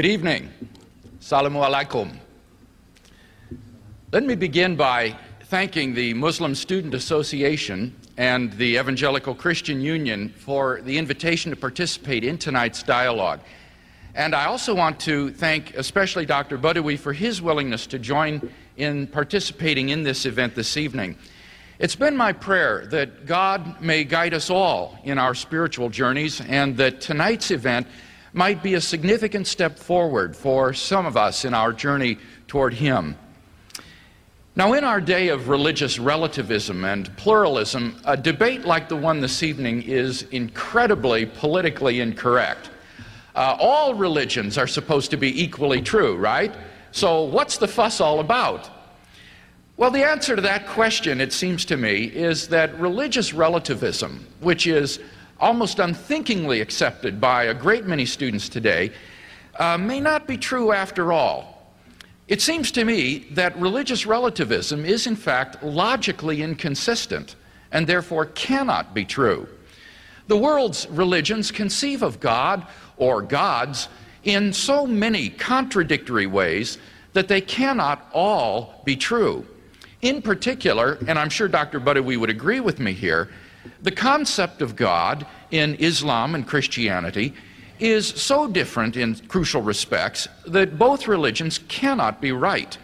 Good evening. Salamu alaikum. Let me begin by thanking the Muslim Student Association and the Evangelical Christian Union for the invitation to participate in tonight's dialogue. And I also want to thank especially Dr. Badawi for his willingness to join in participating in this event this evening. It's been my prayer that God may guide us all in our spiritual journeys, and that tonight's event might be a significant step forward for some of us in our journey toward Him. Now, in our day of religious relativism and pluralism, a debate like the one this evening is incredibly politically incorrect. All religions are supposed to be equally true, right? So what's the fuss all about? Well, the answer to that question, it seems to me, is that religious relativism, which is almost unthinkingly accepted by a great many students today, may not be true after all. It seems to me that religious relativism is in fact logically inconsistent and therefore cannot be true. The world's religions conceive of God or gods in so many contradictory ways that they cannot all be true. In particular, and I'm sure Dr. Badawi would agree with me here, the concept of God in Islam and Christianity is so different in crucial respects that both religions cannot be right.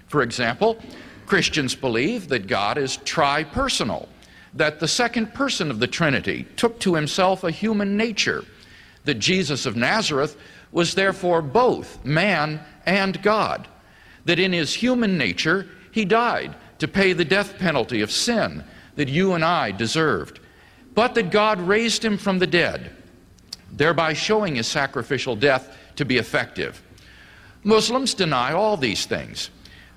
For example, Christians believe that God is tri-personal, that the second person of the Trinity took to himself a human nature, that Jesus of Nazareth was therefore both man and God, that in his human nature he died to pay the death penalty of sin that you and I deserved, but that God raised him from the dead, thereby showing his sacrificial death to be effective. Muslims deny all these things.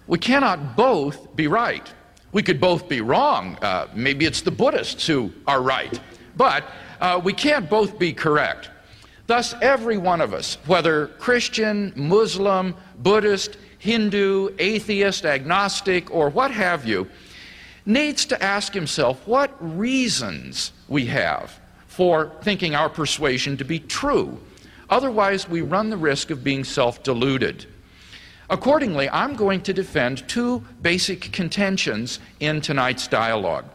We cannot both be right. We could both be wrong. Maybe it's the Buddhists who are right, but we can't both be correct. Thus, every one of us, whether Christian, Muslim, Buddhist, Hindu, atheist, agnostic, or what have you, needs to ask himself what reasons we have for thinking our persuasion to be true. Otherwise, we run the risk of being self-deluded. Accordingly, I'm going to defend two basic contentions in tonight's dialogue.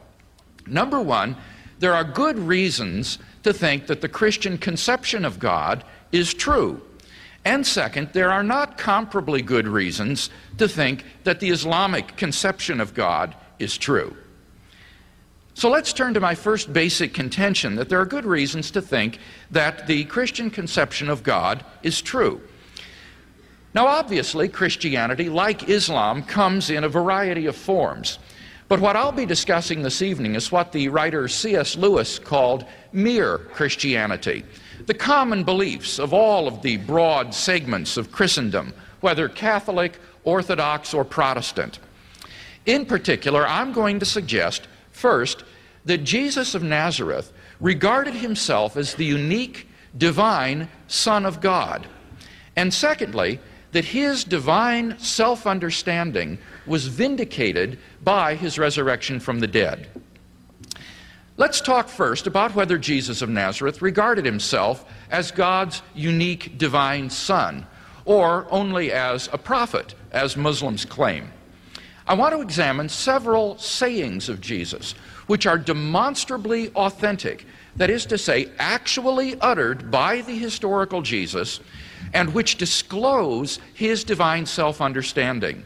Number one, there are good reasons to think that the Christian conception of God is true. And second, there are not comparably good reasons to think that the Islamic conception of God is true. So let's turn to my first basic contention, that there are good reasons to think that the Christian conception of God is true. Now, obviously, Christianity, like Islam, comes in a variety of forms. But what I'll be discussing this evening is what the writer C.S. Lewis called mere Christianity, the common beliefs of all of the broad segments of Christendom, whether Catholic, Orthodox, or Protestant. In particular, I'm going to suggest, first, that Jesus of Nazareth regarded himself as the unique, divine Son of God. And secondly, that his divine self-understanding was vindicated by his resurrection from the dead. Let's talk first about whether Jesus of Nazareth regarded himself as God's unique divine Son, or only as a prophet, as Muslims claim. I want to examine several sayings of Jesus, which are demonstrably authentic, that is to say, actually uttered by the historical Jesus, and which disclose his divine self-understanding.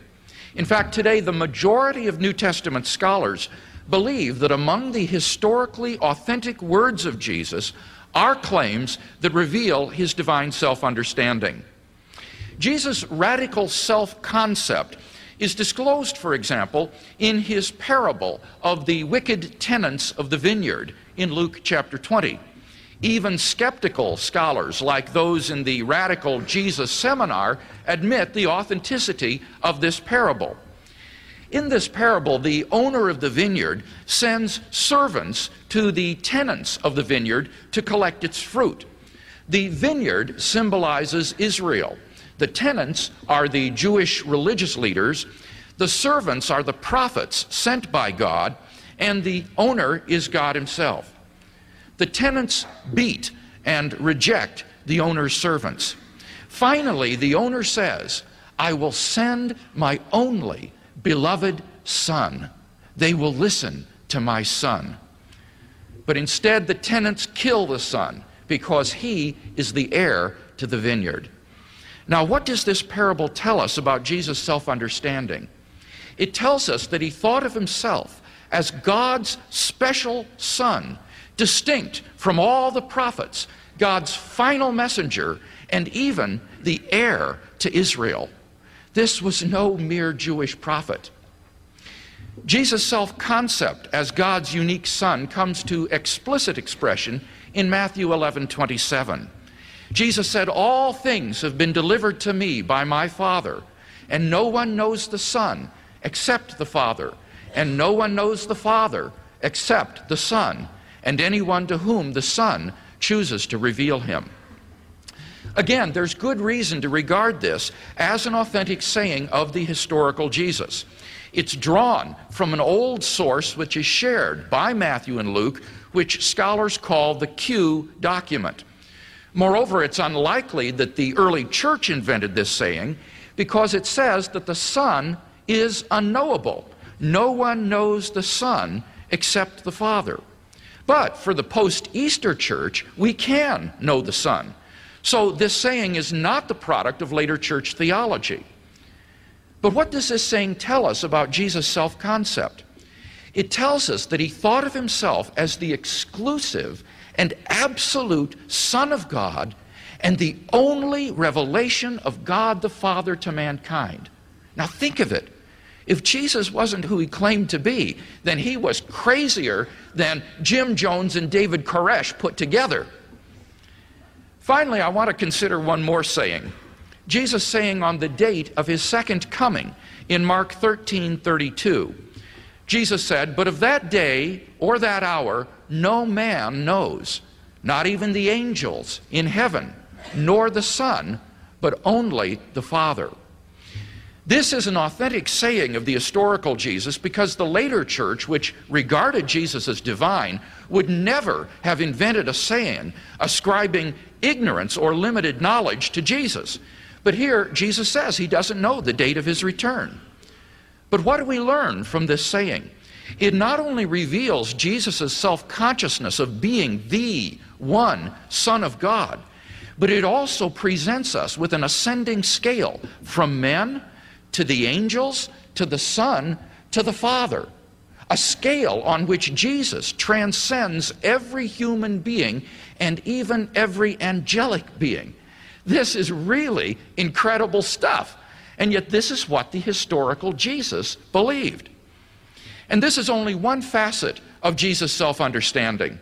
In fact, today the majority of New Testament scholars believe that among the historically authentic words of Jesus are claims that reveal his divine self-understanding. Jesus' radical self-concept is disclosed, for example, in his parable of the wicked tenants of the vineyard in Luke chapter 20. Even skeptical scholars, like those in the Radical Jesus Seminar, admit the authenticity of this parable. In this parable, the owner of the vineyard sends servants to the tenants of the vineyard to collect its fruit. The vineyard symbolizes Israel. The tenants are the Jewish religious leaders. The servants are the prophets sent by God, and the owner is God himself. The tenants beat and reject the owner's servants. Finally, the owner says, I will send my only beloved son. They will listen to my son. But instead, the tenants kill the son because he is the heir to the vineyard. Now, what does this parable tell us about Jesus' self-understanding? It tells us that he thought of himself as God's special son, distinct from all the prophets, God's final messenger, and even the heir to Israel. This was no mere Jewish prophet. Jesus' self-concept as God's unique son comes to explicit expression in Matthew 11:27. Jesus said, all things have been delivered to me by my Father, and no one knows the Son except the Father, and no one knows the Father except the Son, and anyone to whom the Son chooses to reveal him. Again, there's good reason to regard this as an authentic saying of the historical Jesus. It's drawn from an old source which is shared by Matthew and Luke, which scholars call the Q document. Moreover, it's unlikely that the early church invented this saying because it says that the Son is unknowable. No one knows the Son except the Father. But for the post-Easter church, we can know the Son. So this saying is not the product of later church theology. But what does this saying tell us about Jesus' self-concept? It tells us that he thought of himself as the exclusive and absolute Son of God and the only revelation of God the Father to mankind. Now think of it. If Jesus wasn't who he claimed to be, then he was crazier than Jim Jones and David Koresh put together. Finally, I want to consider one more saying. Jesus saying on the date of his second coming in Mark 13:32. Jesus said, but of that day or that hour no man knows, not even the angels in heaven, nor the Son, but only the Father. This is an authentic saying of the historical Jesus because the later church, which regarded Jesus as divine, would never have invented a saying ascribing ignorance or limited knowledge to Jesus. But here, Jesus says he doesn't know the date of his return. But what do we learn from this saying? It not only reveals Jesus' self-consciousness of being the one Son of God, but it also presents us with an ascending scale from men to the angels, to the Son, to the Father. A scale on which Jesus transcends every human being and even every angelic being. This is really incredible stuff. And yet this is what the historical Jesus believed. And this is only one facet of Jesus' self-understanding.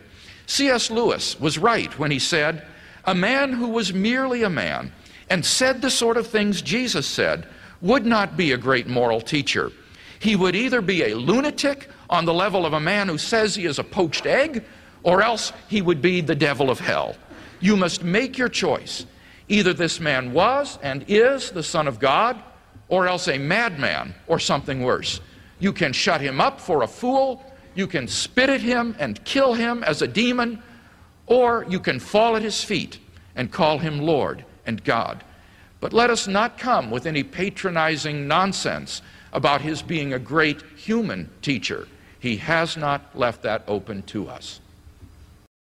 C.S. Lewis was right when he said, a man who was merely a man and said the sort of things Jesus said would not be a great moral teacher. He would either be a lunatic on the level of a man who says he is a poached egg, or else he would be the devil of hell. You must make your choice. Either this man was and is the Son of God, or else a madman or something worse. You can shut him up for a fool, you can spit at him and kill him as a demon, or you can fall at his feet and call him Lord and God. But let us not come with any patronizing nonsense about his being a great human teacher. He has not left that open to us.